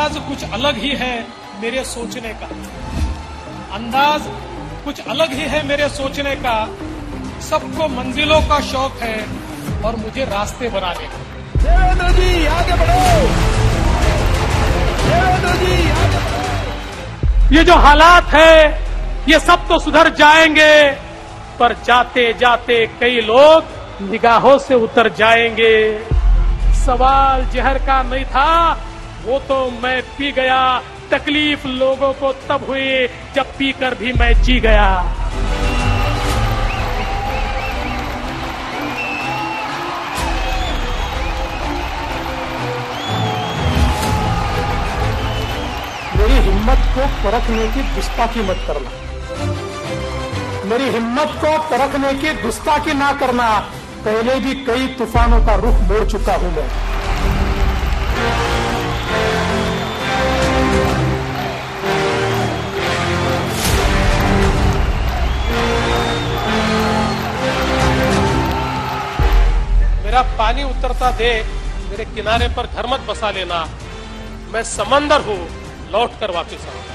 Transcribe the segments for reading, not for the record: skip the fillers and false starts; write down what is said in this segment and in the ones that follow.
अंदाज कुछ अलग ही है मेरे सोचने का, अंदाज कुछ अलग ही है मेरे सोचने का। सबको मंजिलों का शौक है और मुझे रास्ते बनाने का। देवेंद्र जी आगे बढ़ो, देवेंद्र जी आगे बढ़ो। ये जो हालात है ये सब तो सुधर जाएंगे, पर जाते जाते कई लोग निगाहों से उतर जाएंगे। सवाल जहर का नहीं था, वो तो मैं पी गया। तकलीफ लोगों को तब हुई जब पीकर भी मैं जी गया। मेरी हिम्मत को परखने की गुस्ताखी मत करना, मेरी हिम्मत को परखने की गुस्ताखी ना करना। पहले भी कई तूफानों का रुख मोड़ चुका हूं मैं। मेरा पानी उतरता देख मेरे किनारे पर घर मत बसा लेना। मैं समंदर हूं, लौट कर वापिस आऊंगा।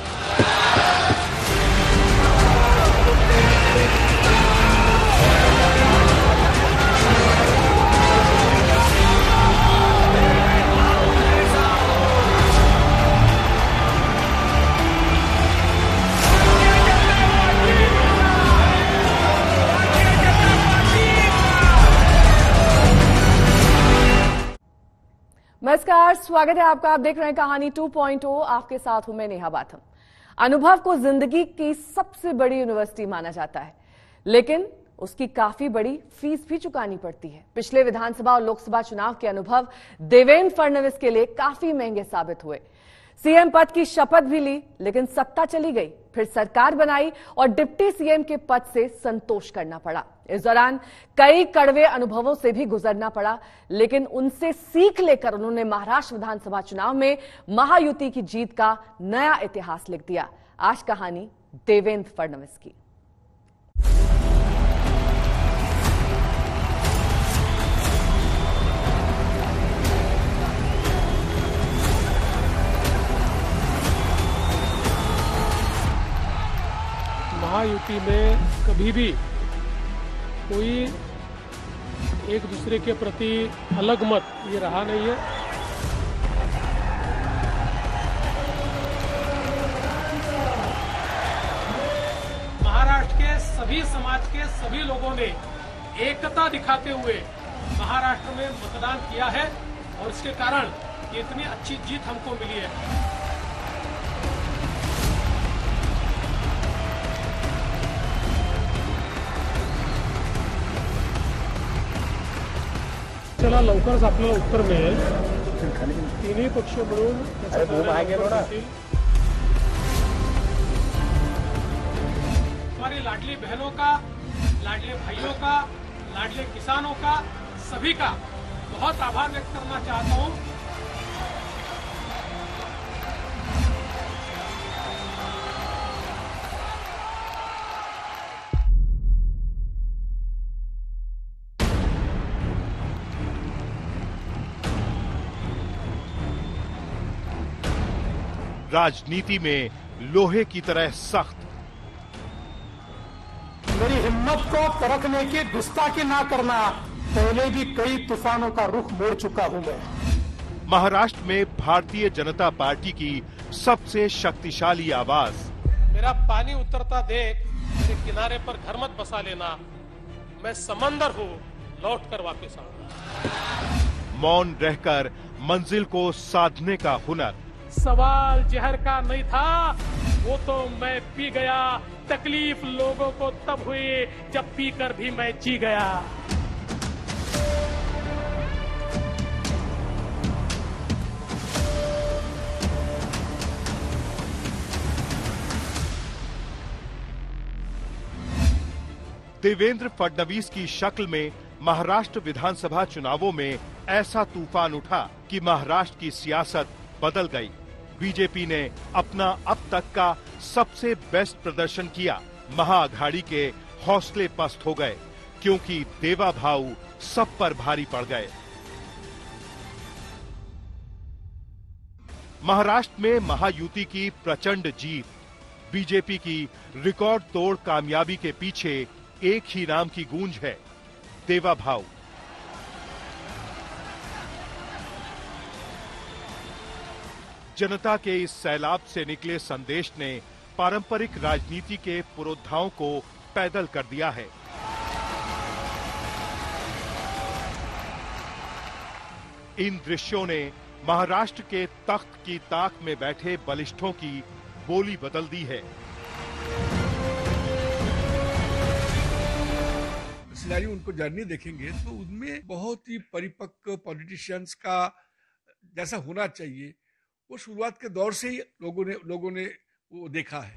नमस्कार, स्वागत है आपका। आप देख रहे हैं कहानी 2.0। आपके साथ हूं मैं नेहा बाथम। अनुभव को जिंदगी की सबसे बड़ी यूनिवर्सिटी माना जाता है, लेकिन उसकी काफी बड़ी फीस भी चुकानी पड़ती है। पिछले विधानसभा और लोकसभा चुनाव के अनुभव देवेंद्र फडणवीस के लिए काफी महंगे साबित हुए। सीएम पद की शपथ भी ली, लेकिन सत्ता चली गई। फिर सरकार बनाई और डिप्टी सीएम के पद से संतोष करना पड़ा। इस दौरान कई कड़वे अनुभवों से भी गुजरना पड़ा, लेकिन उनसे सीख लेकर उन्होंने महाराष्ट्र विधानसभा चुनाव में महायुति की जीत का नया इतिहास लिख दिया। आज कहानी देवेंद्र फडणवीस की। महायुति में कभी भी कोई एक दूसरे के प्रति अलग मत ये रहा नहीं है। महाराष्ट्र के सभी समाज के सभी लोगों ने एकता दिखाते हुए महाराष्ट्र में मतदान किया है और इसके कारण ये इतनी अच्छी जीत हमको मिली है। चला लवकरच आपल्याला उत्तर मिळेल। तिन्ही पक्ष मिळून हमारी लाडली बहनों का, लाडले भाइयों का, लाडले किसानों का, सभी का बहुत आभार व्यक्त करना चाहता हूं। राजनीति में लोहे की तरह सख्त। मेरी हिम्मत को परखने की गुस्ताखी ना करना। पहले भी कई तूफानों का रुख मोड़ चुका हूं मैं। महाराष्ट्र में भारतीय जनता पार्टी की सबसे शक्तिशाली आवाज। मेरा पानी उतरता देख मेरे किनारे पर घर मत बसा लेना। मैं समंदर हूं, लौट कर वापिस आऊंगा। मौन रहकर मंजिल को साधने का हुनर। सवाल जहर का नहीं था, वो तो मैं पी गया। तकलीफ लोगों को तब हुई जब पीकर भी मैं जी गया। देवेंद्र फडणवीस की शक्ल में महाराष्ट्र विधानसभा चुनावों में ऐसा तूफान उठा कि महाराष्ट्र की सियासत बदल गई। बीजेपी ने अपना अब तक का सबसे बेस्ट प्रदर्शन किया। महाअघाड़ी के हौसले पस्त हो गए, क्योंकि देवा भाऊ सब पर भारी पड़ गए। महाराष्ट्र में महायुति की प्रचंड जीत, बीजेपी की रिकॉर्ड तोड़ कामयाबी के पीछे एक ही नाम की गूंज है, देवा भाऊ। जनता के इस सैलाब से निकले संदेश ने पारंपरिक राजनीति के पुरोधाओं को पैदल कर दिया है। इन दृश्यों ने महाराष्ट्र के तख्त की ताक में बैठे बलिष्ठों की बोली बदल दी है। सिनारियो उनको जर्नी देखेंगे तो उनमें बहुत ही परिपक्व पॉलिटिशियंस का जैसा होना चाहिए वो शुरुआत के दौर से ही लोगों ने वो देखा है।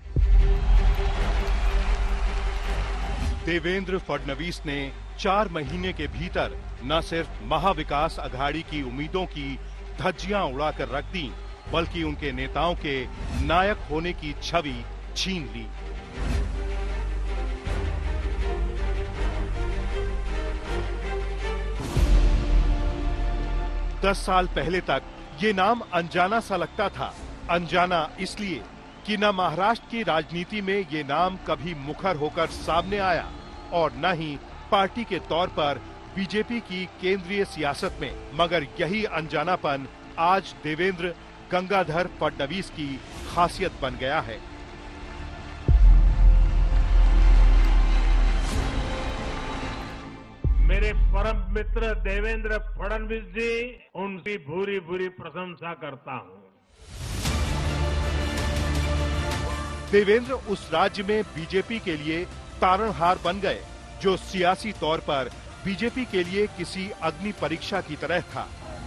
देवेंद्र फडणवीस ने 4 महीने के भीतर न सिर्फ महाविकास अघाड़ी की उम्मीदों की धज्जियां उड़ाकर रख दी, बल्कि उनके नेताओं के नायक होने की छवि छीन ली। दस साल पहले तक ये नाम अनजाना सा लगता था। अनजाना इसलिए कि न महाराष्ट्र की राजनीति में ये नाम कभी मुखर होकर सामने आया और न ही पार्टी के तौर पर बीजेपी की केंद्रीय सियासत में। मगर यही अनजानापन आज देवेंद्र गंगाधर फडणवीस की खासियत बन गया है। मेरे परम मित्र देवेंद्र फडणवीस जी, उनकी भूरी भूरी प्रशंसा करता हूं। देवेंद्र उस राज्य में बीजेपी के लिए तारणहार बन गए जो सियासी तौर पर बीजेपी के लिए किसी अग्नि परीक्षा की तरह था।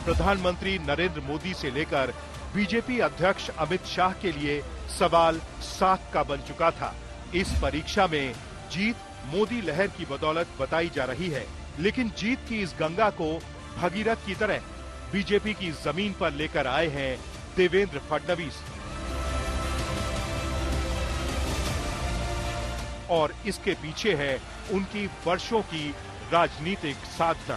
प्रधानमंत्री नरेंद्र मोदी से लेकर बीजेपी अध्यक्ष अमित शाह के लिए सवाल साख का बन चुका था। इस परीक्षा में जीत मोदी लहर की बदौलत बताई जा रही है, लेकिन जीत की इस गंगा को भगीरथ की तरह बीजेपी की जमीन पर लेकर आए हैं देवेंद्र फडणवीस। और इसके पीछे है उनकी वर्षों की राजनीतिक साधना।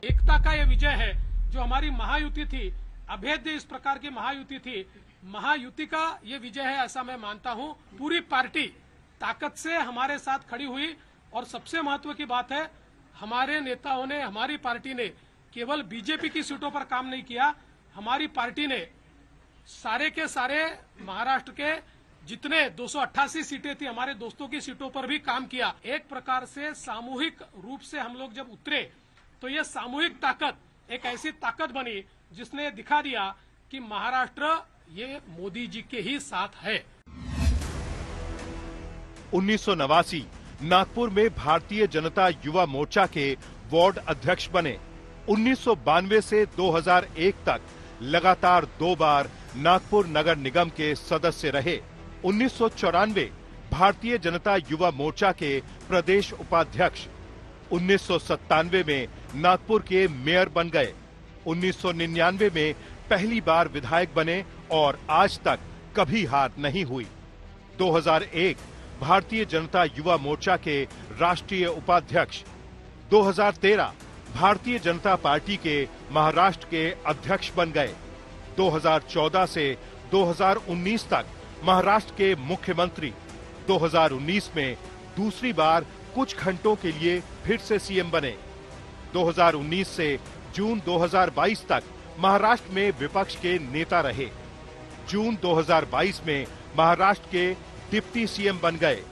एकता का ये विजय है जो हमारी महायुति थी, अभेद्य इस प्रकार की महायुति थी। महायुति का ये विजय है ऐसा मैं मानता हूं। पूरी पार्टी ताकत से हमारे साथ खड़ी हुई और सबसे महत्व की बात है हमारे नेताओं ने, हमारी पार्टी ने केवल बीजेपी की सीटों पर काम नहीं किया, हमारी पार्टी ने सारे के सारे महाराष्ट्र के जितने 288 सीटें थी हमारे दोस्तों की सीटों पर भी काम किया। एक प्रकार से सामूहिक रूप से हम लोग जब उतरे तो ये सामूहिक ताकत एक ऐसी ताकत बनी जिसने दिखा दिया कि महाराष्ट्र ये मोदी जी के ही साथ है। 1989 नागपुर में भारतीय जनता युवा मोर्चा के वार्ड अध्यक्ष बने। 1992 से 2001 तक लगातार 2 बार नागपुर नगर निगम के सदस्य रहे। 1994 भारतीय जनता युवा मोर्चा के प्रदेश उपाध्यक्ष। 1997 में नागपुर के मेयर बन गए। 1999 में पहली बार विधायक बने और आज तक कभी हार नहीं हुई। 2001 भारतीय जनता युवा मोर्चा के राष्ट्रीय उपाध्यक्ष। 2013 भारतीय जनता पार्टी के महाराष्ट्र के अध्यक्ष बन गए। 2014 से 2019 तक महाराष्ट्र के मुख्यमंत्री। 2019 में दूसरी बार कुछ घंटों के लिए फिर से सीएम बने। 2019 से जून 2022 तक महाराष्ट्र में विपक्ष के नेता रहे। जून 2022 में महाराष्ट्र के डिप्टी सीएम बन गए।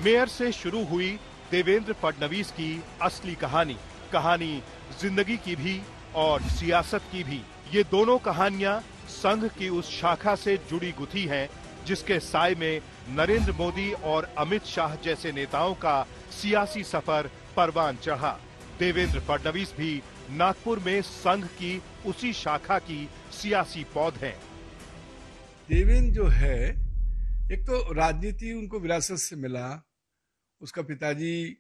मेयर से शुरू हुई देवेंद्र फडणवीस की असली कहानी जिंदगी की भी और सियासत की भी। ये दोनों कहानियां संघ की उस शाखा से जुड़ी गुथी हैं जिसके साए में नरेंद्र मोदी और अमित शाह जैसे नेताओं का सियासी सफर परवान चढ़ा। देवेंद्र फडणवीस भी नागपुर में संघ की उसी शाखा की सियासी पौध हैं। देवेंद्र जो है, एक तो राजनीति उनको विरासत से मिला। उसका पिताजी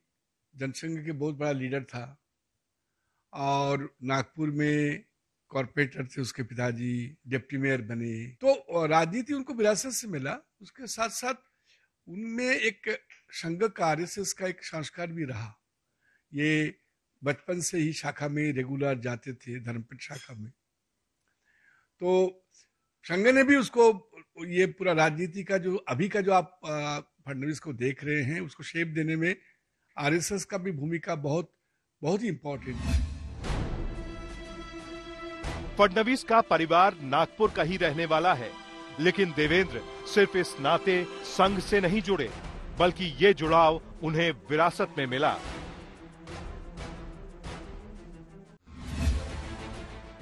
जनसंघ के बहुत बड़ा लीडर था और नागपुर में कॉर्पोरेटर थे उसके पिताजी, डिप्टी मेयर बने। तो राजनीति उनको विरासत से मिला। उसके साथ साथ उनमें एक संघ का, आरएसएस का एक संस्कार भी रहा। ये बचपन से ही शाखा में रेगुलर जाते थे, धर्मपीठ शाखा में। तो संघ ने भी उसको, ये पूरा राजनीति का जो अभी का जो आप फडणवीस को देख रहे हैं, उसको शेप देने में आरएसएस का भी भूमिका बहुत बहुत ही इंपॉर्टेंट है। फडणवीस का परिवार नागपुर का ही रहने वाला है, लेकिन देवेंद्र सिर्फ इस नाते संघ से नहीं जुड़े, बल्कि ये जुड़ाव उन्हें विरासत में मिला।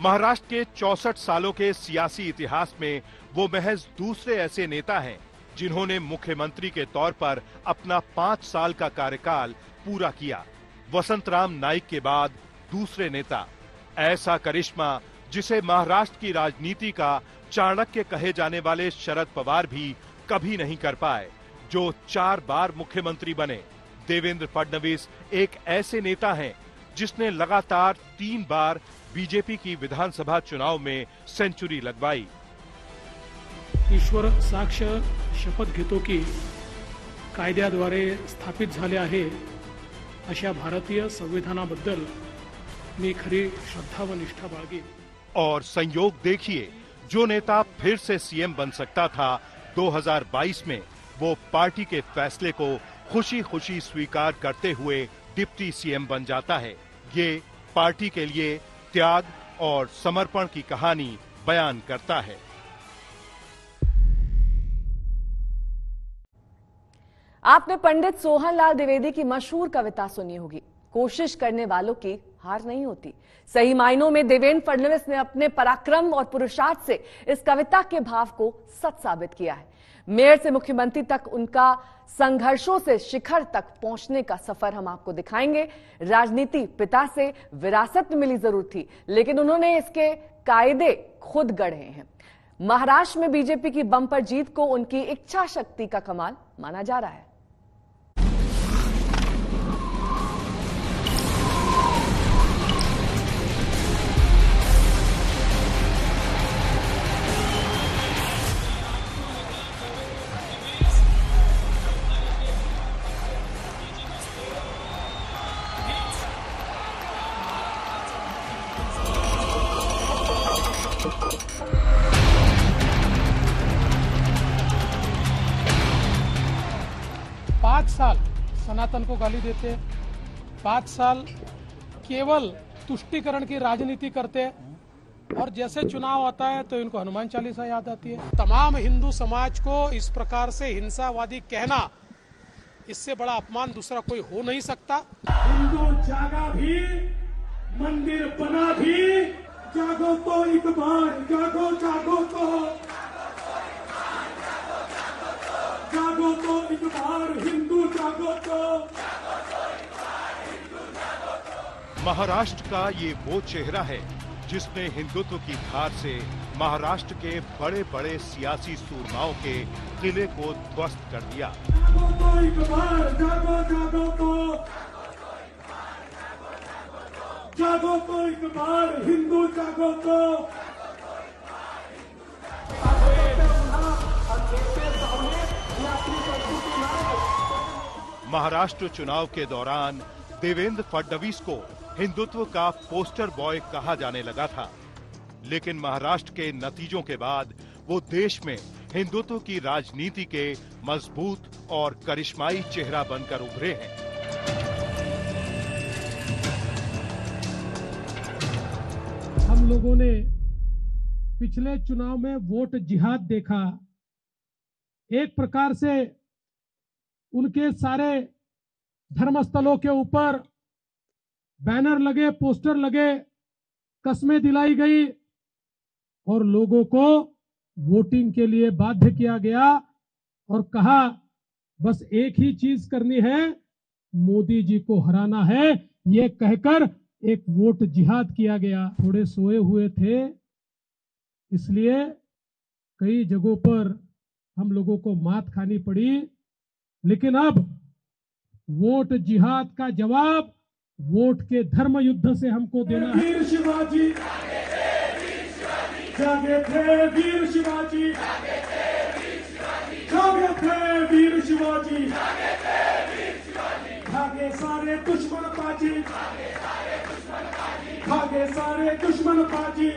महाराष्ट्र के 64 सालों के सियासी इतिहास में वो महज दूसरे ऐसे नेता हैं जिन्होंने मुख्यमंत्री के तौर पर अपना 5 साल का कार्यकाल पूरा किया। वसंतराम नाइक के बाद दूसरे नेता, ऐसा करिश्मा जिसे महाराष्ट्र की राजनीति का चाणक्य कहे जाने वाले शरद पवार भी कभी नहीं कर पाए, जो 4 बार मुख्यमंत्री बने। देवेंद्र फडणवीस एक ऐसे नेता हैं जिसने लगातार 3 बार बीजेपी की विधानसभा चुनाव में सेंचुरी लगवाई। ईश्वर साक्ष शपथ घेतो की कायद्याद्वारे स्थापित झाले आहे अशा भारतीय संविधानाबद्दल मी खरी श्रद्धा व निष्ठा बाळगी। और संयोग देखिए, जो नेता फिर से सीएम बन सकता था, 2022 में वो पार्टी के फैसले को खुशी खुशी स्वीकार करते हुए डिप्टी सीएम बन जाता है। ये पार्टी के लिए त्याग और समर्पण की कहानी बयान करता है। आपने पंडित सोहनलाल द्विवेदी की मशहूर कविता सुनी होगी, कोशिश करने वालों की हार नहीं होती। सही मायनों में देवेंद्र फडणवीस ने अपने पराक्रम और पुरुषार्थ से इस कविता के भाव को सच साबित किया है। मेयर से मुख्यमंत्री तक उनका संघर्षों से शिखर तक पहुंचने का सफर हम आपको दिखाएंगे। राजनीति पिता से विरासत में मिली जरूर थी, लेकिन उन्होंने इसके कायदे खुद गढ़े हैं। महाराष्ट्र में बीजेपी की बम्पर जीत को उनकी इच्छा शक्ति का कमाल माना जा रहा है। सनातन को गाली देते, 5 साल केवल तुष्टीकरण की राजनीति करते, और जैसे चुनाव आता है तो इनको हनुमान चालीसा याद आती है। तमाम हिंदू समाज को इस प्रकार से हिंसावादी कहना, इससे बड़ा अपमान दूसरा कोई हो नहीं सकता। हिंदू जागा भी, मंदिर बना भी, जागो तो एक बार, जागो जागो तो, जागो तो एक बार, हिंदू जागो तो। महाराष्ट्र का ये वो चेहरा है जिसने हिंदुत्व की धार से महाराष्ट्र के बड़े बड़े सियासी सूरमाओं के किले को ध्वस्त कर दिया। जागो तो एक बार, जागो जागो तो, जागो तो एक बार, हिंदू जागो तो। महाराष्ट्र चुनाव के दौरान देवेंद्र फडणवीस को हिंदुत्व का पोस्टर बॉय कहा जाने लगा था, लेकिन महाराष्ट्र के नतीजों के बाद वो देश में हिंदुत्व की राजनीति के मजबूत और करिश्माई चेहरा बनकर उभरे हैं। हम लोगों ने पिछले चुनाव में वोट जिहाद देखा। एक प्रकार से उनके सारे धर्मस्थलों के ऊपर बैनर लगे, पोस्टर लगे, कस्में दिलाई गई और लोगों को वोटिंग के लिए बाध्य किया गया और कहा बस एक ही चीज करनी है, मोदी जी को हराना है। ये कहकर एक वोट जिहाद किया गया। थोड़े सोए हुए थे, इसलिए कई जगहों पर हम लोगों को मात खानी पड़ी, लेकिन अब वोट जिहाद का जवाब वोट के धर्म युद्ध से हमको देना है। वीर शिवाजी जागे थे वीर शिवाजी, जागे थे वीर शिवाजी, भागे सारे दुश्मन पाजी, भागे सारे दुश्मन पाजी,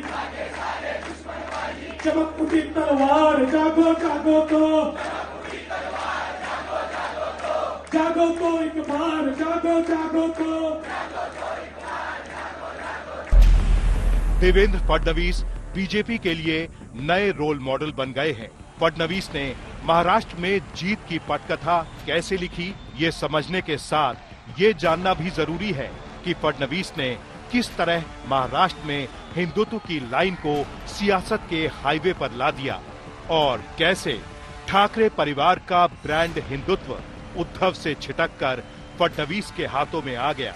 चमक उठी तलवार, जागो जागो तो, जागो तो एक बार, जागो जागो तो। देवेंद्र फडणवीस बीजेपी के लिए नए रोल मॉडल बन गए हैं। फडणवीस ने महाराष्ट्र में जीत की पटकथा कैसे लिखी, ये समझने के साथ ये जानना भी जरूरी है कि फडणवीस ने किस तरह महाराष्ट्र में हिंदुत्व की लाइन को सियासत के हाईवे पर ला दिया और कैसे ठाकरे परिवार का ब्रांड हिंदुत्व उद्धव से छिटककर फडणवीस के हाथों में आ गया।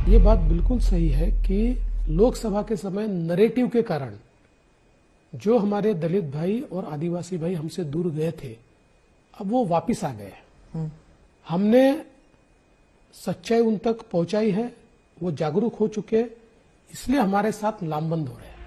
ये बात बिल्कुल सही है कि लोकसभा के समय नरेटिव के कारण जो हमारे दलित भाई और आदिवासी भाई हमसे दूर गए थे, अब वो वापिस आ गए। हमने सच्चाई उन तक पहुंचाई है, वो जागरूक हो चुके, इसलिए हमारे साथ लामबंद हो रहे हैं।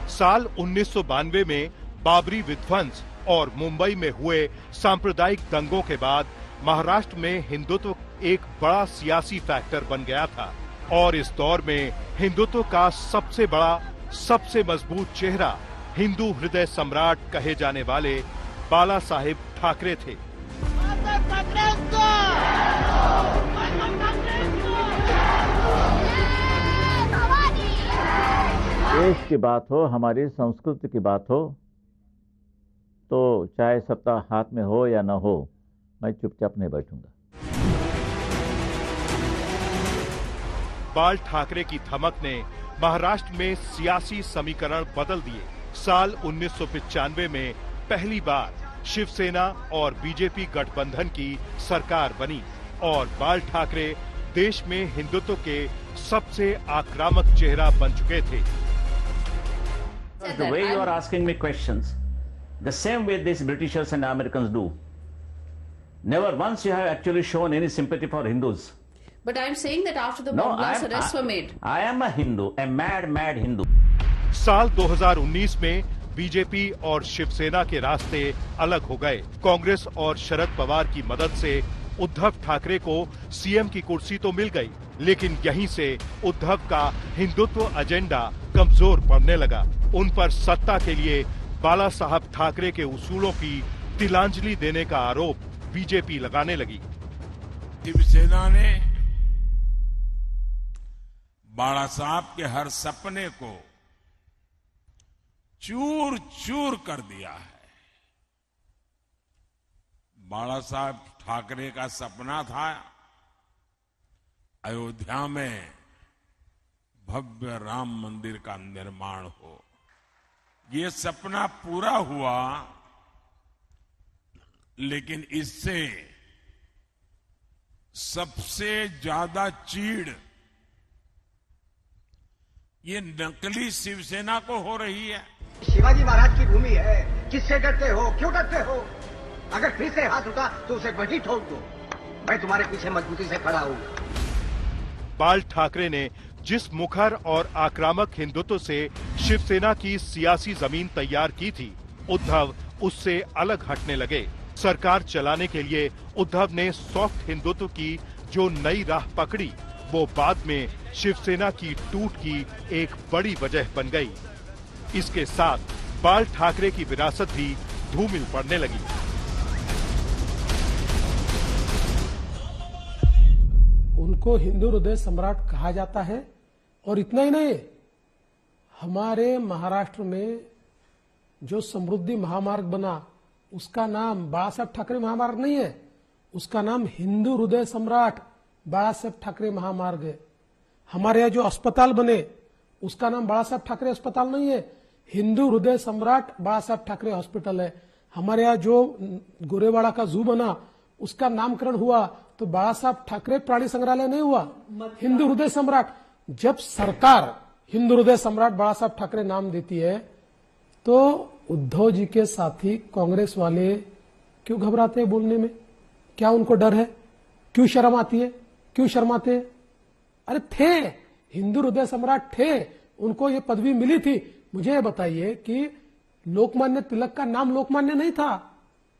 साल 1992 में बाबरी विध्वंस और मुंबई में हुए सांप्रदायिक दंगों के बाद महाराष्ट्र में हिंदुत्व एक बड़ा सियासी फैक्टर बन गया था और इस दौर में हिंदुत्व का सबसे बड़ा, सबसे मजबूत चेहरा हिंदू हृदय सम्राट कहे जाने वाले बाला साहेब ठाकरे थे। देश की बात हो, हमारी संस्कृति की बात हो, तो चाहे सत्ता हाथ में हो या न हो, मैं चुपचाप नहीं बैठूंगा। बाल ठाकरे की धमक ने महाराष्ट्र में सियासी समीकरण बदल दिए। साल 1995 में पहली बार शिवसेना और बीजेपी गठबंधन की सरकार बनी और बाल ठाकरे देश में हिंदुत्व के सबसे आक्रामक चेहरा बन चुके थे। The way you are asking me questions, the same way these Britishers and Americans do. Never once you have actually shown any sympathy for Hindus. But I am saying that after the bomb blast arrests were made. I am a Hindu, a mad Hindu. साल 2019 में BJP और शिवसेना के रास्ते अलग हो गए। कांग्रेस और शरद पवार की मदद से उद्धव ठाकरे को सीएम की कुर्सी तो मिल गई, लेकिन यहीं से उद्धव का हिंदुत्व एजेंडा कमजोर पड़ने लगा। उन पर सत्ता के लिए बाला साहब ठाकरे के उसूलों की तिलांजलि देने का आरोप बीजेपी लगाने लगी। शिवसेना ने बाला साहब के हर सपने को चूर चूर कर दिया है। बाला साहब ठाकरे का सपना था अयोध्या में भव्य राम मंदिर का निर्माण हो। ये सपना पूरा हुआ, लेकिन इससे सबसे ज्यादा चीड़ ये नकली शिवसेना को हो रही है। शिवाजी महाराज की भूमि है, किससे डरते हो, क्यों डरते हो? अगर फिर से हाथ उठा तो उसे वहीं ठोक दो। मैं तुम्हारे पीछे मजबूती से खड़ा हूं। बाल ठाकरे ने जिस मुखर और आक्रामक हिंदुत्व से शिवसेना की सियासी जमीन तैयार की थी, उद्धव उससे अलग हटने लगे। सरकार चलाने के लिए उद्धव ने सॉफ्ट हिंदुत्व की जो नई राह पकड़ी, वो बाद में शिवसेना की टूट की एक बड़ी वजह बन गई। इसके साथ बाल ठाकरे की विरासत भी धूमिल पड़ने लगी। उनको हिंदू हृदय सम्राट कहा जाता है और इतना ही नहीं, हमारे महाराष्ट्र में जो समृद्धि महामार्ग बना उसका नाम बाला साहब ठाकरे महामार्ग नहीं है, उसका नाम हिंदू हृदय सम्राट बाला साहब ठाकरे महामार्ग है। हमारे यहाँ जो अस्पताल बने उसका नाम बाला साहब ठाकरे अस्पताल नहीं है, हिंदू हृदय सम्राट बाला साहब ठाकरे हॉस्पिटल है। हमारे यहाँ जो गोरेवाड़ा का जू बना उसका नामकरण हुआ तो बाला साहब ठाकरे प्राणी संग्रहालय नहीं हुआ, हिंदू हृदय सम्राट। जब सरकार हिंदू हृदय सम्राट बाला साहब ठाकरे नाम देती है तो उद्धव जी के साथी कांग्रेस वाले क्यों घबराते हैं बोलने में? क्या उनको डर है? क्यों शर्म आती है? क्यों शर्माते हैं? अरे थे, हिंदू हृदय सम्राट थे, उनको ये पदवी मिली थी। मुझे ये बताइए कि लोकमान्य तिलक का नाम लोकमान्य नहीं था,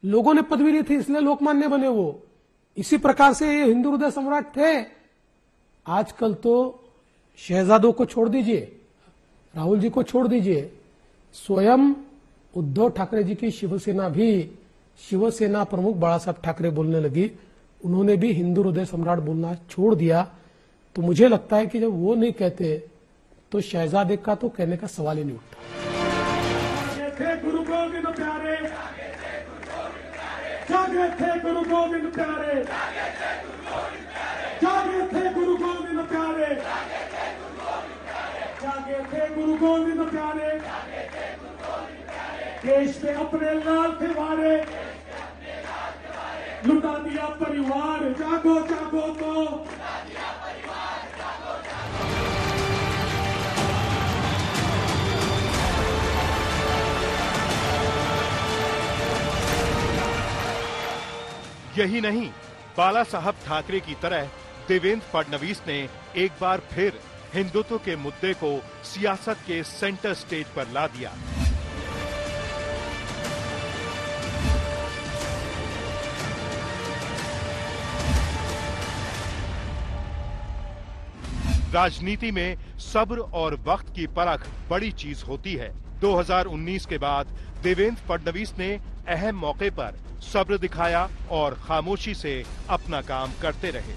लोगों ने पदवी दी थी इसलिए लोकमान्य बने वो। इसी प्रकार से ये हिंदू हृदय सम्राट थे। आजकल तो शहजादों को छोड़ दीजिए, राहुल जी को छोड़ दीजिए, स्वयं उद्धव ठाकरे जी की शिवसेना भी शिवसेना प्रमुख बाला साहब ठाकरे बोलने लगी, उन्होंने भी हिंदू हृदय सम्राट बोलना छोड़ दिया। तो मुझे लगता है कि जब वो नहीं कहते तो शहजादे का तो कहने का सवाल ही नहीं उठता। गुरु गोविंद प्यारे, जागे थे गुरु गोविंद प्यारे, जागे थे गुरु गोविंद प्यारे, जागे थे गुरु गोविंद प्यारे, देश में अपने लाल थे वारे, लुटा दिया परिवार, जागो जागो तो यही नहीं, बाला साहब ठाकरे की तरह देवेंद्र फडणवीस ने एक बार फिर हिंदुत्व के मुद्दे को सियासत के सेंटर स्टेज पर ला दिया। राजनीति में सब्र और वक्त की परख बड़ी चीज होती है। 2019 के बाद देवेंद्र फडणवीस ने अहम मौके पर सब्र दिखाया और खामोशी से अपना काम करते रहे।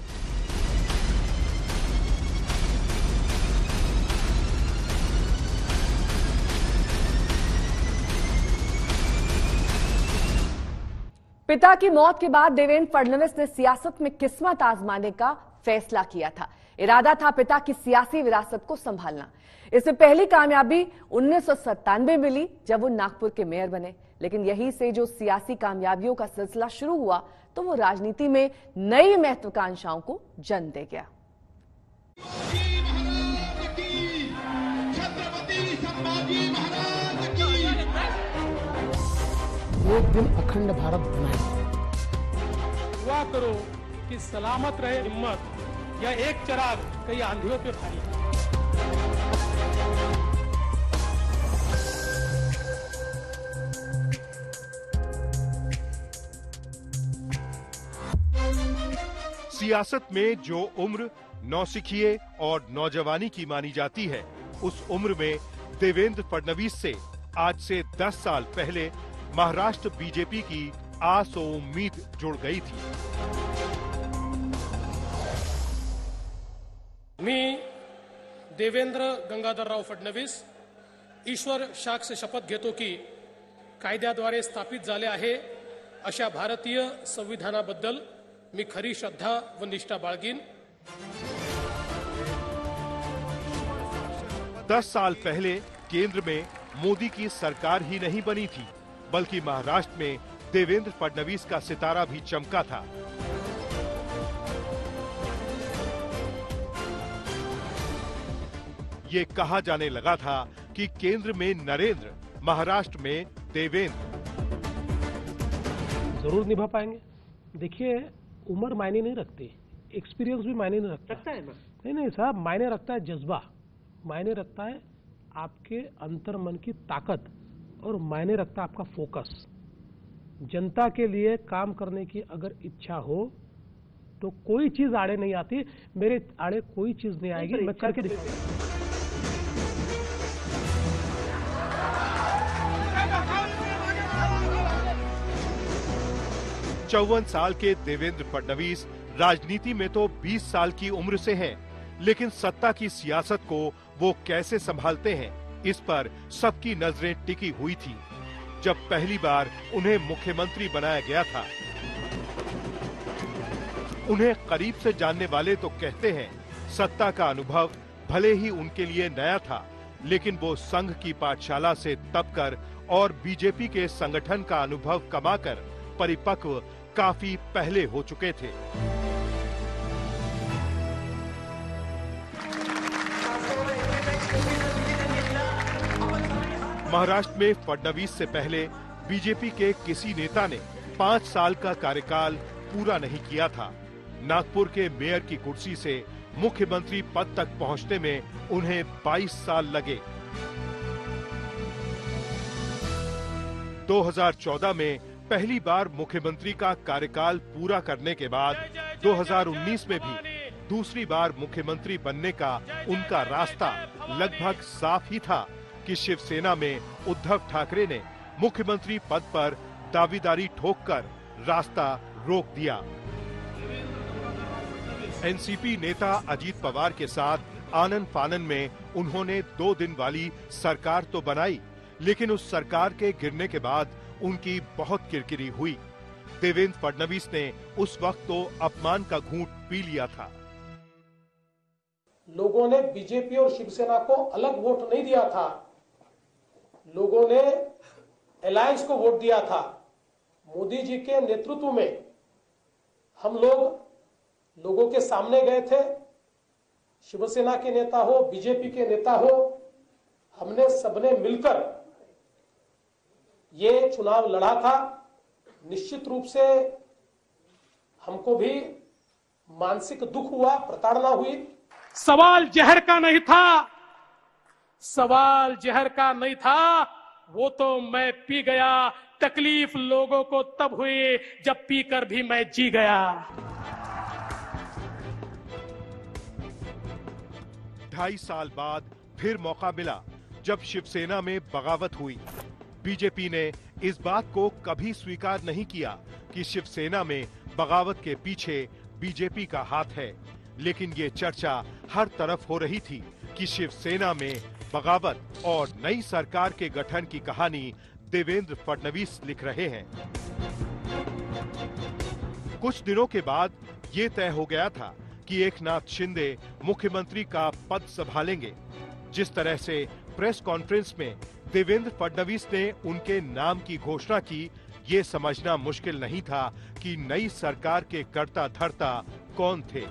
पिता की मौत के बाद देवेंद्र फडणवीस ने सियासत में किस्मत आजमाने का फैसला किया था। इरादा था पिता की सियासी विरासत को संभालना। इससे पहली कामयाबी 1997 मिली जब वो नागपुर के मेयर बने, लेकिन यहीं से जो सियासी कामयाबियों का सिलसिला शुरू हुआ तो वो राजनीति में नई महत्वाकांक्षाओं को जन्म दे गया। एक दिन अखंड भारत बनाएंगे। दुआ करो कि सलामत रहे हिम्मत, या एक चिराग कई आंधियों पे भारी। सियासत में जो उम्र नौसिखिए और नौजवानी की मानी जाती है, उस उम्र में देवेंद्र फडणवीस से आज से 10 साल पहले महाराष्ट्र बीजेपी की आस और उम्मीद जुड़ गई थी। मी देवेंद्र गंगाधरराव फडणवीस ईश्वर साक्ष शपथ घेतो की कायद्याद्वारे स्थापित झाले आहे अशा भारतीय संविधानाबद्दल मी खरी श्रद्धा व निष्ठा बाळगीन। 10 साल पहले केंद्र में मोदी की सरकार ही नहीं बनी थी, बल्कि महाराष्ट्र में देवेंद्र फडणवीस का सितारा भी चमका था। ये कहा जाने लगा था कि केंद्र में नरेंद्र, महाराष्ट्र में देवेंद्र। जरूर निभा पाएंगे। देखिए, उम्र मायने नहीं रखती, एक्सपीरियंस भी मायने नहीं रखता है ना। नहीं साहब, मायने रखता है जज्बा, मायने रखता है आपके अंतर मन की ताकत, और मायने रखता है आपका फोकस। जनता के लिए काम करने की अगर इच्छा हो तो कोई चीज आड़े नहीं आती। मेरे आड़े कोई चीज नहीं आएगी, मैं करके दिखाऊंगा। 54 साल के देवेंद्र फडणवीस राजनीति में तो 20 साल की उम्र से हैं, लेकिन सत्ता की सियासत को वो कैसे संभालते हैं, इस पर सबकी नजरें टिकी हुई थी जब पहली बार उन्हें मुख्यमंत्री बनाया गया था। उन्हें करीब से जानने वाले तो कहते हैं सत्ता का अनुभव भले ही उनके लिए नया था, लेकिन वो संघ की पाठशाला से तपकर और बीजेपी के संगठन का अनुभव कमाकर परिपक्व काफी पहले हो चुके थे। महाराष्ट्र में फडणवीस से पहले बीजेपी के किसी नेता ने 5 साल का कार्यकाल पूरा नहीं किया था। नागपुर के मेयर की कुर्सी से मुख्यमंत्री पद तक पहुंचने में उन्हें 22 साल लगे। 2014 में पहली बार मुख्यमंत्री का कार्यकाल पूरा करने के बाद 2019 में भी दूसरी बार मुख्यमंत्री बनने का उनका रास्ता लगभग साफ ही था कि शिवसेना में उद्धव ठाकरे ने मुख्यमंत्री पद पर दावेदारी ठोककर रास्ता रोक दिया। एनसीपी नेता अजीत पवार के साथ आनन फानन में उन्होंने 2 दिन वाली सरकार तो बनाई, लेकिन उस सरकार के गिरने के बाद उनकी बहुत किरकिरी हुई। देवेंद्र फडणवीस ने उस वक्त तो अपमान का घूंट पी लिया था। लोगों ने बीजेपी और शिवसेना को अलग वोट नहीं दिया था, लोगों ने अलायंस को वोट दिया था। मोदी जी के नेतृत्व में हम लोगों के सामने गए थे, शिवसेना के नेता हो, बीजेपी के नेता हो, हमने सबने मिलकर ये चुनाव लड़ा था। निश्चित रूप से हमको भी मानसिक दुख हुआ, प्रताड़ना हुई। सवाल जहर का नहीं था, सवाल जहर का नहीं था, वो तो मैं पी गया। तकलीफ लोगों को तब हुई जब पीकर भी मैं जी गया। 2.5 साल बाद फिर मौका मिला जब शिवसेना में बगावत हुई। बीजेपी ने इस बात को कभी स्वीकार नहीं किया कि शिवसेना में बगावत के पीछे बीजेपी का हाथ है, लेकिन ये चर्चा हर तरफ हो रही थी कि शिवसेना में बगावत और नई सरकार के गठन की कहानी देवेंद्र फडणवीस लिख रहे हैं। कुछ दिनों के बाद ये तय हो गया था कि एकनाथ शिंदे मुख्यमंत्री का पद संभालेंगे। जिस तरह से प्रेस कॉन्फ्रेंस में देवेंद्र फडणवीस ने उनके नाम की घोषणा की, ये समझना मुश्किल नहीं था कि नई सरकार के कर्ता धर्ता कौन थे।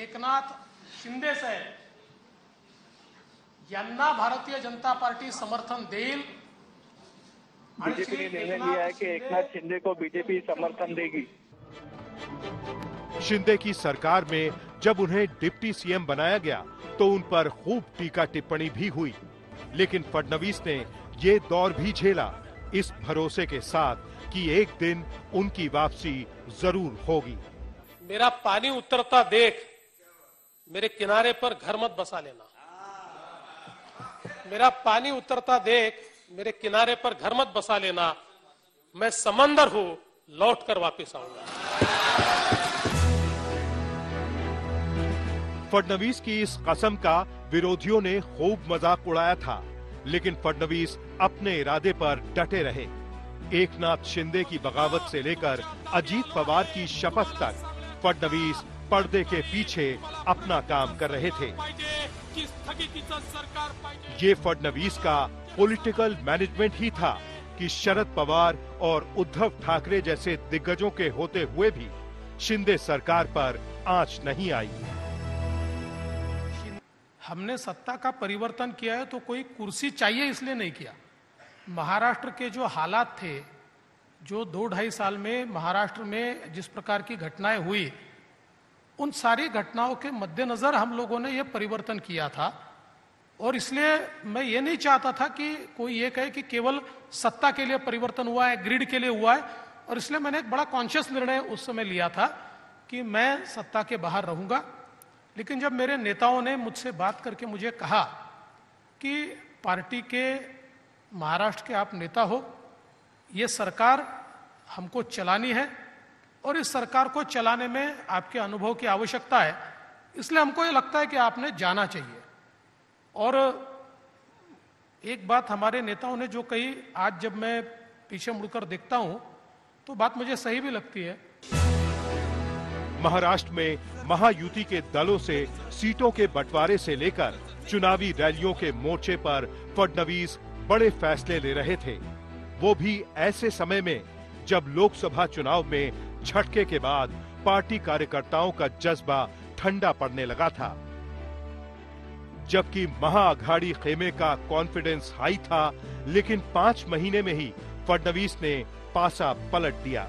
एकनाथ शिंदे साहेब यांना भारतीय जनता पार्टी समर्थन देईल। बीजेपी ने निर्णय लिया है कि एकनाथ शिंदे को बीजेपी समर्थन देगी। शिंदे की सरकार में जब उन्हें डिप्टी सीएम बनाया गया तो उन पर खूब टीका टिप्पणी भी हुई, लेकिन फडणवीस ने ये दौर भी झेला इस भरोसे के साथ कि एक दिन उनकी वापसी जरूर होगी। मेरा पानी उतरता देख मेरे किनारे पर घर मत बसा लेना। मेरा पानी उतरता देख मेरे किनारे पर घर मत बसा लेना। मैं समंदर हूं, लौट कर वापस आऊंगा। फडणवीस की इस कसम का विरोधियों ने खूब मजाक उड़ाया था, लेकिन फडणवीस अपने इरादे पर डटे रहे। एकनाथ शिंदे की बगावत से लेकर अजीत पवार की शपथ तक फडणवीस पर्दे के पीछे अपना काम कर रहे थे। ये फडणवीस का पॉलिटिकल मैनेजमेंट ही था कि शरद पवार और उद्धव ठाकरे जैसे दिग्गजों के होते हुए भी शिंदे सरकार पर आंच नहीं आई। हमने सत्ता का परिवर्तन किया है तो कोई कुर्सी चाहिए इसलिए नहीं किया। महाराष्ट्र के जो हालात थे, जो 2-2.5 साल में महाराष्ट्र में जिस प्रकार की घटनाएं हुई, उन सारी घटनाओं के मद्देनजर हम लोगों ने यह परिवर्तन किया था। और इसलिए मैं ये नहीं चाहता था कि कोई ये कहे कि केवल सत्ता के लिए परिवर्तन हुआ है, ग्रिड के लिए हुआ है। और इसलिए मैंने एक बड़ा कॉन्शियस निर्णय उस समय लिया था कि मैं सत्ता के बाहर रहूंगा। लेकिन जब मेरे नेताओं ने मुझसे बात करके मुझे कहा कि पार्टी के महाराष्ट्र के आप नेता हो, ये सरकार हमको चलानी है और इस सरकार को चलाने में आपके अनुभव की आवश्यकता है, इसलिए हमको ये लगता है कि आपने जाना चाहिए। और एक बात हमारे नेताओं ने जो कही, आज जब मैं पीछे मुड़कर देखता हूं तो बात मुझे सही भी लगती है। महाराष्ट्र में महायुति के दलों से सीटों के बंटवारे से लेकर चुनावी रैलियों के मोर्चे पर फडणवीस बड़े फैसले ले रहे थे, वो भी ऐसे समय में जब लोकसभा चुनाव में झटके के बाद पार्टी कार्यकर्ताओं का जज्बा ठंडा पड़ने लगा था। जबकि महाअघाड़ी खेमे का कॉन्फिडेंस हाई था, लेकिन 5 महीने में ही फडणवीस ने पासा पलट दिया।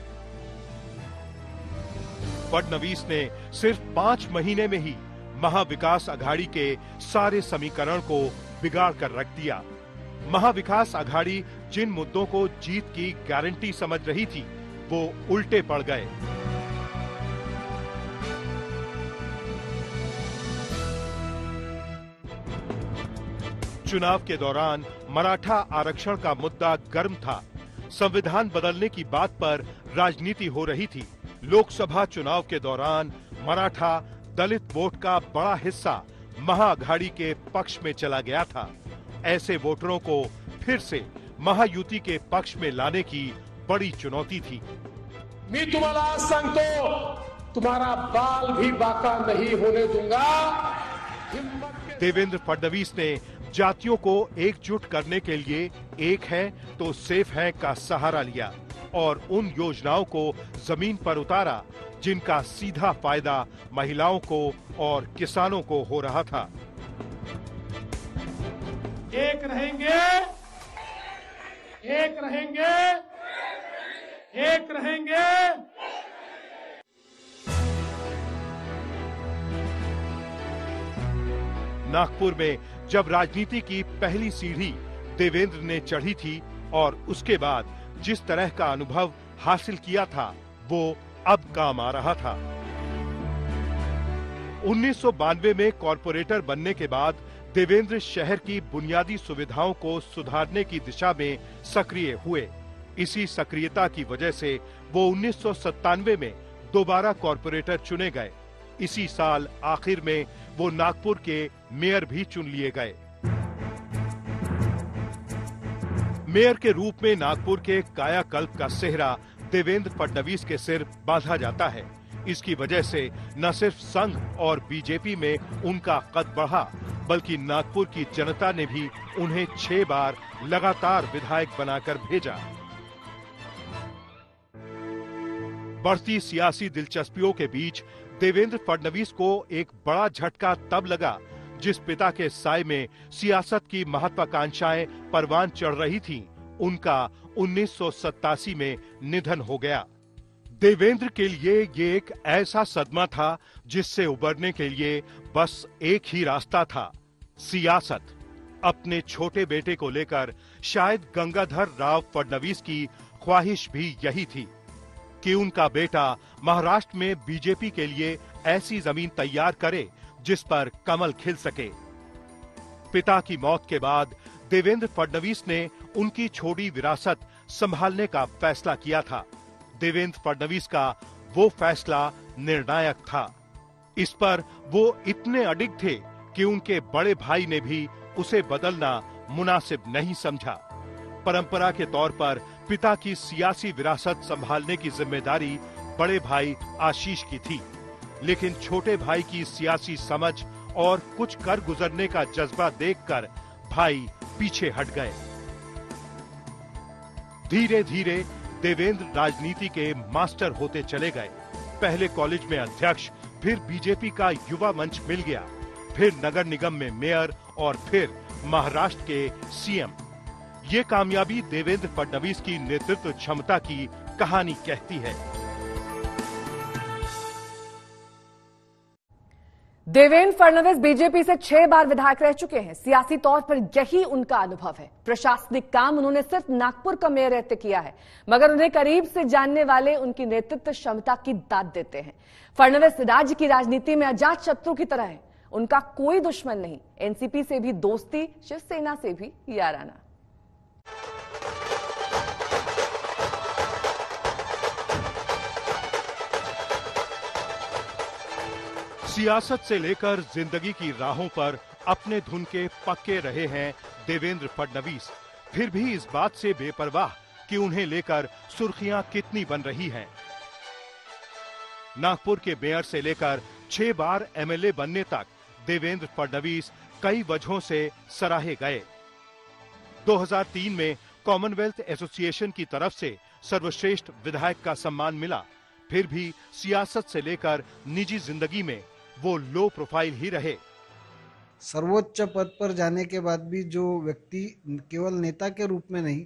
फडणवीस ने सिर्फ 5 महीने में ही महाविकास अघाड़ी के सारे समीकरण को बिगाड़ कर रख दिया। महाविकास अघाड़ी जिन मुद्दों को जीत की गारंटी समझ रही थी, वो उल्टे पड़ गए। चुनाव के दौरान मराठा आरक्षण का मुद्दा गर्म था। संविधान बदलने की बात पर राजनीति हो रही थी। लोकसभा चुनाव के दौरान मराठा दलित वोट का बड़ा हिस्सा महाअघाड़ी के पक्ष में चला गया था। ऐसे वोटरों को फिर से महायुति के पक्ष में लाने की बड़ी चुनौती थी। मी तुम्हाला आज सांगतो, तुम्हारा बाल भी बाका नहीं होने दूंगा। देवेंद्र फडणवीस ने जातियों को एकजुट करने के लिए एक है तो सेफ है का सहारा लिया और उन योजनाओं को जमीन पर उतारा जिनका सीधा फायदा महिलाओं को और किसानों को हो रहा था। एक रहेंगे, एक रहेंगे, एक रहेंगे। नागपुर में जब राजनीति की पहली सीढ़ी देवेंद्र ने चढ़ी थी और उसके बाद जिस तरह का अनुभव हासिल किया था, वो अब काम आ रहा था। 1992 में कॉरपोरेटर बनने के बाद देवेंद्र शहर की बुनियादी सुविधाओं को सुधारने की दिशा में सक्रिय हुए। इसी सक्रियता की वजह से वो 1997 में दोबारा कॉरपोरेटर चुने गए। इसी साल आखिर में वो नागपुर के मेयर भी चुन लिए गए। मेयर के रूप में नागपुर के कायाकल्प का सेहरा देवेंद्र फडणवीस के सिर बांधा जाता है। इसकी वजह से न सिर्फ संघ और बीजेपी में उनका कद बढ़ा, बल्कि नागपुर की जनता ने भी उन्हें 6 बार लगातार विधायक बनाकर भेजा। बढ़ती सियासी दिलचस्पियों के बीच देवेंद्र फडणवीस को एक बड़ा झटका तब लगा जिस पिता के साए में सियासत की महत्वाकांक्षाएं परवान चढ़ रही थीं, उनका 1987 में निधन हो गया। देवेंद्र के लिए ये एक ऐसा सदमा था जिससे उबरने के लिए बस एक ही रास्ता था, सियासत। अपने छोटे बेटे को लेकर शायद गंगाधर राव फडणवीस की ख्वाहिश भी यही थी कि उनका बेटा महाराष्ट्र में बीजेपी के लिए ऐसी जमीन तैयार करे जिस पर कमल खिल सके। पिता की मौत के बाद देवेंद्र फडणवीस ने उनकी छोड़ी विरासत संभालने का फैसला किया था। देवेंद्र फडणवीस का वो फैसला निर्णायक था। इस पर वो इतने अडिग थे कि उनके बड़े भाई ने भी उसे बदलना मुनासिब नहीं समझा। परंपरा के तौर पर पिता की सियासी विरासत संभालने की जिम्मेदारी बड़े भाई आशीष की थी, लेकिन छोटे भाई की सियासी समझ और कुछ कर गुजरने का जज्बा देखकर भाई पीछे हट गए। धीरे धीरे देवेंद्र राजनीति के मास्टर होते चले गए। पहले कॉलेज में अध्यक्ष, फिर बीजेपी का युवा मंच मिल गया, फिर नगर निगम में मेयर और फिर महाराष्ट्र के सीएम। ये कामयाबी देवेंद्र फडणवीस की नेतृत्व क्षमता की कहानी कहती है। देवेंद्र फडणवीस बीजेपी से 6 बार विधायक रह चुके हैं। सियासी तौर पर यही उनका अनुभव है। प्रशासनिक काम उन्होंने सिर्फ नागपुर का मेयर रहते किया है, मगर उन्हें करीब से जानने वाले उनकी नेतृत्व क्षमता की दाद देते हैं। फडणवीस राज्य की राजनीति में अजात शत्रु की तरह है। उनका कोई दुश्मन नहीं। एनसीपी से भी दोस्ती, शिवसेना से भी याराना। सियासत से लेकर जिंदगी की राहों पर अपने धुन के पक्के रहे हैं देवेंद्र फडणवीस, फिर भी इस बात से बेपरवाह कि उन्हें लेकर सुर्खियां कितनी बन रही हैं। नागपुर के मेयर से लेकर 6 बार एमएलए बनने तक देवेंद्र फडणवीस कई वजहों से सराहे गए। 2003 में कॉमनवेल्थ एसोसिएशन की तरफ से सर्वश्रेष्ठ विधायक का सम्मान मिला। फिर भी सियासत से लेकर निजी जिंदगी में वो लो प्रोफाइल ही रहे। सर्वोच्च पद पर जाने के बाद भी जो व्यक्ति केवल नेता के रूप में नहीं,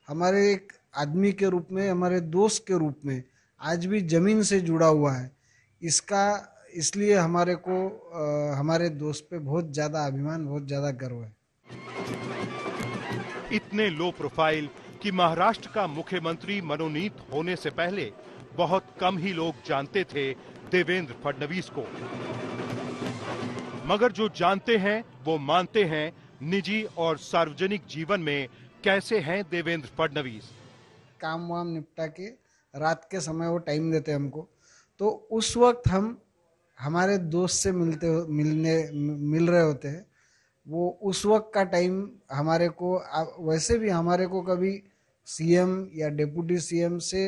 हमारे एक आदमी के रूप में, हमारे दोस्त के रूप में आज भी जमीन से जुड़ा हुआ है, इसलिए हमारे को हमारे दोस्त पे बहुत ज्यादा अभिमान, बहुत ज्यादा गर्व है। इतने लो प्रोफाइल कि महाराष्ट्र का मुख्यमंत्री मनोनीत होने से पहले बहुत कम ही लोग जानते थे देवेंद्र फडणवीस को। मगर जो जानते हैं वो मानते हैं। निजी और सार्वजनिक जीवन में कैसे हैं देवेंद्र फडणवीस? काम वाम निपटा के रात के समय वो टाइम देते हमको, तो उस वक्त हम हमारे दोस्त से मिल रहे होते हैं। वो उस वक्त का टाइम हमारे को, वैसे भी हमारे को कभी सीएम या डिप्टी सीएम से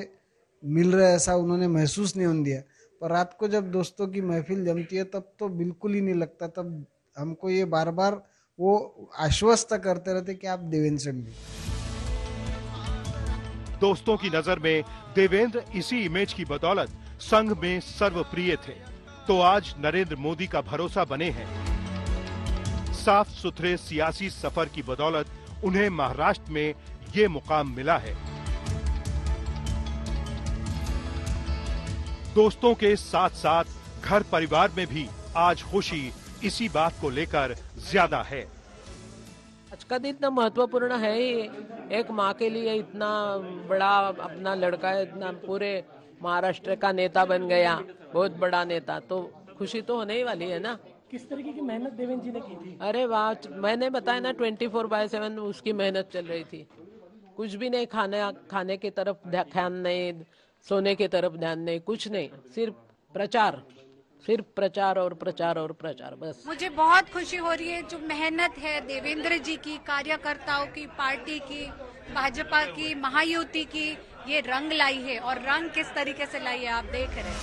मिल रहे ऐसा उन्होंने महसूस नहीं होने दिया। पर रात को जब दोस्तों की महफिल जमती है तब तो बिल्कुल ही नहीं लगता। तब हमको ये बार बार वो आश्वस्त करते रहते कि आप देवेंद्र से मिलिए। दोस्तों की नजर में देवेंद्र इसी इमेज की बदौलत संघ में सर्वप्रिय थे, तो आज नरेंद्र मोदी का भरोसा बने हैं। साफ सुथरे सियासी सफर की बदौलत उन्हें महाराष्ट्र में ये मुकाम मिला है। दोस्तों के साथ साथ घर परिवार में भी आज खुशी इसी बात को लेकर ज्यादा है। आज का दिन इतना महत्वपूर्ण है ही। एक माँ के लिए इतना बड़ा अपना लड़का है, इतना पूरे महाराष्ट्र का नेता बन गया, बहुत बड़ा नेता, तो खुशी तो होने ही वाली है ना। किस तरीके की मेहनत देवेंद्र जी ने की थी? अरे वाह, मैंने बताया ना 24/7 उसकी मेहनत चल रही थी। कुछ भी नहीं, खाने की तरफ ध्यान नहीं, सोने की तरफ ध्यान नहीं, कुछ नहीं, सिर्फ प्रचार और प्रचार और प्रचार, बस। मुझे बहुत खुशी हो रही है। जो मेहनत है देवेंद्र जी की, कार्यकर्ताओं की, पार्टी की, भाजपा की, महायुति की, ये रंग लाई है। और रंग किस तरीके से लाई है आप देख रहे हैं।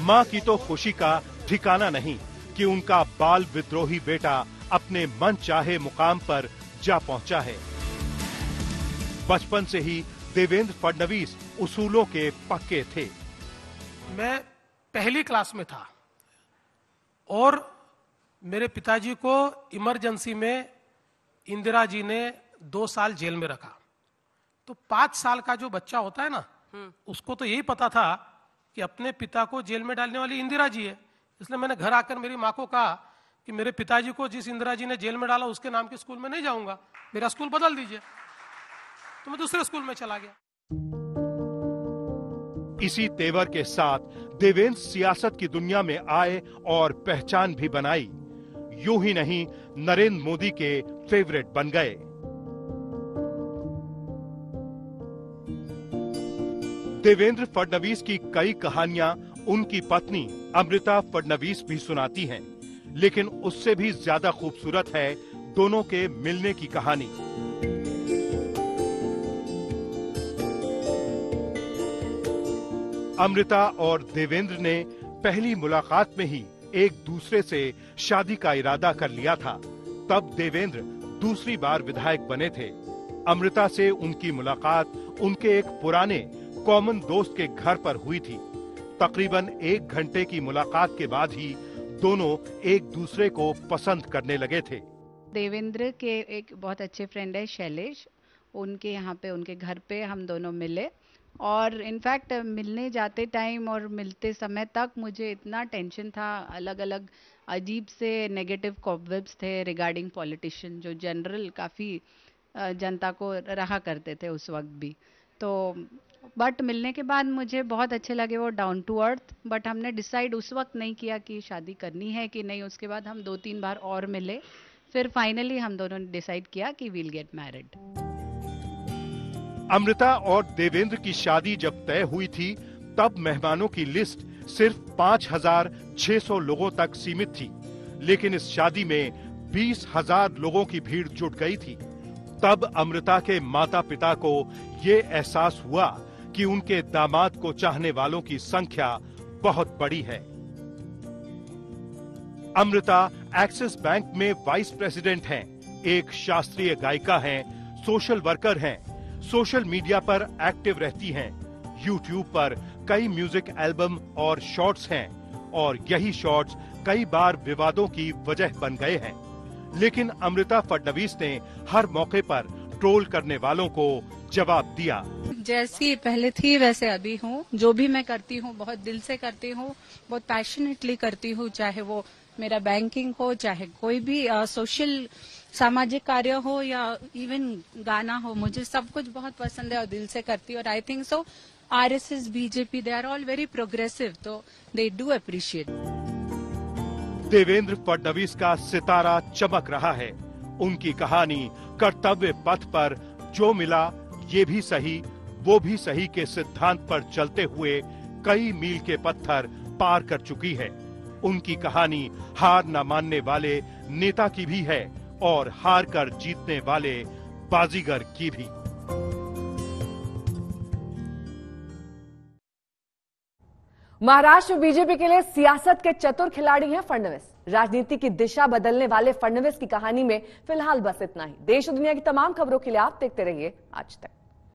माँ की तो खुशी का ठिकाना नहीं कि उनका बाल विद्रोही बेटा अपने मन चाहे मुकाम पर जा पहुंचा है। बचपन से ही देवेंद्र फडणवीस उसूलों के पक्के थे। मैं पहली क्लास में था और मेरे पिताजी को इमरजेंसी में इंदिरा जी ने 2 साल जेल में रखा। तो 5 साल का जो बच्चा होता है ना, उसको तो यही पता था कि अपने पिता को जेल में डालने वाली इंदिरा जी है। इसलिए मैंने घर आकर मेरी माँ को कहा कि मेरे पिताजी को जिस इंदिरा जी ने जेल में डाला उसके नाम के स्कूल में नहीं जाऊंगा, मेरा स्कूल बदल दीजिए। तो मैं दूसरे स्कूल में चला गया। इसी तेवर के साथ देवेंद्र सियासत की दुनिया में आए और पहचान भी बनाई। यूं ही नहीं, नरेंद्र मोदी के फेवरेट बन गए। देवेंद्र फडणवीस की कई कहानियां उनकी पत्नी अमृता फडणवीस भी सुनाती हैं, लेकिन उससे भी ज्यादा खूबसूरत है दोनों के मिलने की कहानी। अमृता और देवेंद्र ने पहली मुलाकात में ही एक दूसरे से शादी का इरादा कर लिया था। तब देवेंद्र दूसरी बार विधायक बने थे। अमृता से उनकी मुलाकात उनके एक पुराने कॉमन दोस्त के घर पर हुई थी। तकरीबन 1 घंटे की मुलाकात के बाद ही दोनों एक दूसरे को पसंद करने लगे थे। देवेंद्र के एक बहुत अच्छे फ्रेंड है शैलेश, उनके यहाँ पे, उनके घर पे हम दोनों मिले। और इनफैक्ट मिलने जाते टाइम और मिलते समय तक मुझे इतना टेंशन था, अलग अलग अजीब से नेगेटिव कॉबवेब्स थे रिगार्डिंग पॉलिटिशियन, जो जनरल काफ़ी जनता को रहा करते थे उस वक्त भी। तो बट मिलने के बाद मुझे बहुत अच्छे लगे, वो डाउन टू अर्थ। बट हमने डिसाइड उस वक्त नहीं किया कि शादी करनी है कि नहीं। उसके बाद हम 2-3 बार और मिले, फिर फाइनली हम दोनों ने डिसाइड किया कि वील गेट मैरिड। अमृता और देवेंद्र की शादी जब तय हुई थी तब मेहमानों की लिस्ट सिर्फ 5,600 लोगों तक सीमित थी, लेकिन इस शादी में 20,000 लोगों की भीड़ जुट गई थी। तब अमृता के माता पिता को ये एहसास हुआ कि उनके दामाद को चाहने वालों की संख्या बहुत बड़ी है। अमृता एक्सिस बैंक में वाइस प्रेसिडेंट हैं, एक शास्त्रीय गायिका हैं, सोशल वर्कर हैं, सोशल मीडिया पर एक्टिव रहती हैं, यूट्यूब पर कई म्यूजिक एल्बम और शॉर्ट्स हैं, और यही शॉर्ट्स कई बार विवादों की वजह बन गए हैं। लेकिन अमृता फडणवीस ने हर मौके पर ट्रोल करने वालों को जवाब दिया। जैसी पहले थी वैसे अभी हूँ। जो भी मैं करती हूँ बहुत दिल से करती हूँ, बहुत पैशनेटली करती हूँ, चाहे वो मेरा बैंकिंग हो, चाहे कोई भी सोशल सामाजिक कार्य हो या इवन गाना हो, मुझे सब कुछ बहुत पसंद है और दिल से करती हूँ। और I think so RSS, BJP, they are all very progressive, तो they do appreciate. Devendra Fadnavis का सितारा चमक रहा है। उनकी कहानी कर्तव्य पथ पर जो मिला ये भी सही वो भी सही के सिद्धांत पर चलते हुए कई मील के पत्थर पार कर चुकी है। उनकी कहानी हार न मानने वाले नेता की भी है और हार कर जीतने वाले बाजीगर की भी। महाराष्ट्र में बीजेपी के लिए सियासत के चतुर खिलाड़ी हैं फडणवीस। राजनीति की दिशा बदलने वाले फडणवीस की कहानी में फिलहाल बस इतना ही। देश और दुनिया की तमाम खबरों के लिए आप देखते रहिए आज तक।